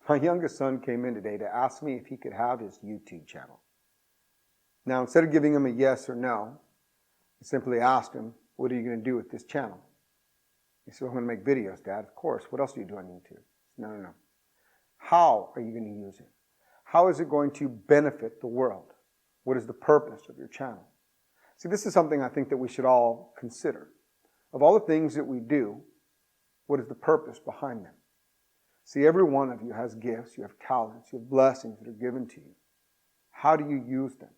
My youngest son came in today to ask me if he could have his YouTube channel. Now, instead of giving him a yes or no, I simply asked him, what are you going to do with this channel? He said, I'm going to make videos, Dad. Of course. What else do you do on YouTube? No. How are you going to use it? How is it going to benefit the world? What is the purpose of your channel? See, this is something I think that we should all consider. Of all the things that we do, what is the purpose behind them? See, every one of you has gifts, you have talents, you have blessings that are given to you. How do you use them?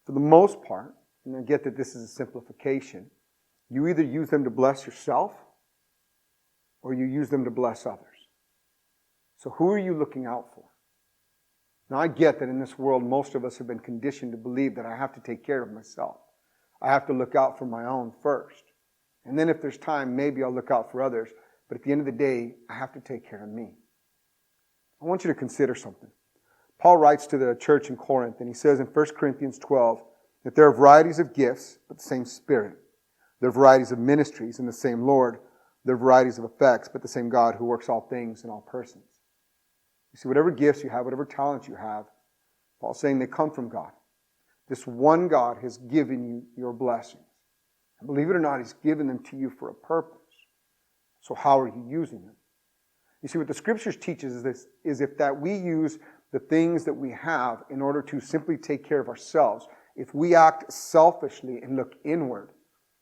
For the most part, and I get that this is a simplification, you either use them to bless yourself or you use them to bless others. So who are you looking out for? Now, I get that in this world, most of us have been conditioned to believe that I have to take care of myself. I have to look out for my own first. And then if there's time, maybe I'll look out for others. But at the end of the day, I have to take care of me. I want you to consider something. Paul writes to the church in Corinth, and he says in 1 Corinthians 12 that there are varieties of gifts, but the same Spirit. There are varieties of ministries, and the same Lord. There are varieties of effects, but the same God who works all things in all persons. You see, whatever gifts you have, whatever talents you have, Paul's saying they come from God. This one God has given you your blessings. And believe it or not, He's given them to you for a purpose. So how are you using them? You see, what the Scriptures teaches is if that we use the things that we have in order to simply take care of ourselves, if we act selfishly and look inward,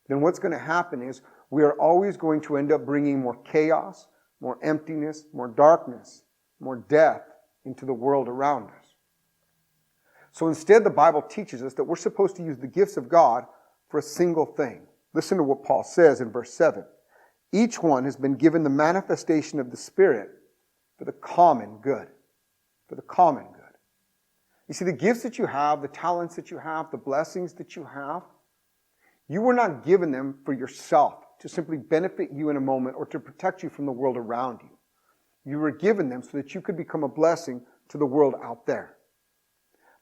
then what's going to happen is we are always going to end up bringing more chaos, more emptiness, more darkness, more death into the world around us. So instead, the Bible teaches us that we're supposed to use the gifts of God for a single thing. Listen to what Paul says in verse 7. Each one has been given the manifestation of the Spirit for the common good. For the common good. You see, the gifts that you have, the talents that you have, the blessings that you have, you were not given them for yourself, to simply benefit you in a moment or to protect you from the world around you. You were given them so that you could become a blessing to the world out there.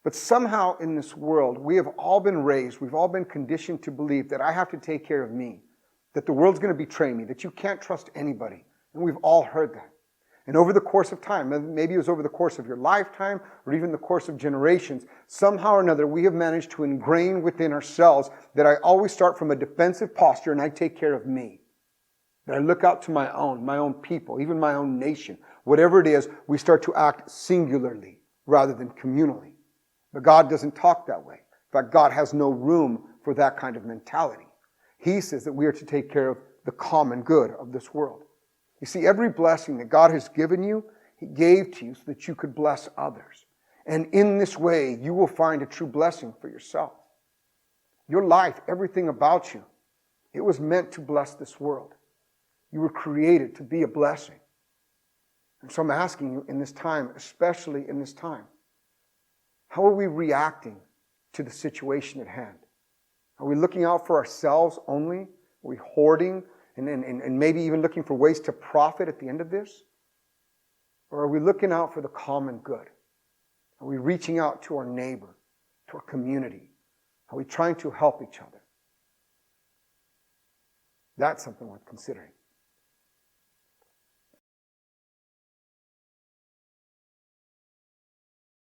But somehow in this world, we have all been raised, we've all been conditioned to believe that I have to take care of me, that the world's going to betray me, that you can't trust anybody. And we've all heard that. And over the course of time, maybe it was over the course of your lifetime or even the course of generations, somehow or another we have managed to ingrain within ourselves that I always start from a defensive posture and I take care of me. That I look out to my own people, even my own nation. Whatever it is, we start to act singularly rather than communally. But God doesn't talk that way. In fact, God has no room for that kind of mentality. He says that we are to take care of the common good of this world. You see, every blessing that God has given you, He gave to you so that you could bless others. And in this way, you will find a true blessing for yourself. Your life, everything about you, it was meant to bless this world. You were created to be a blessing. And so I'm asking you in this time, especially in this time, how are we reacting to the situation at hand? Are we looking out for ourselves only? Are we hoarding and maybe even looking for ways to profit at the end of this? Or are we looking out for the common good? Are we reaching out to our neighbor, to our community? Are we trying to help each other? That's something worth considering.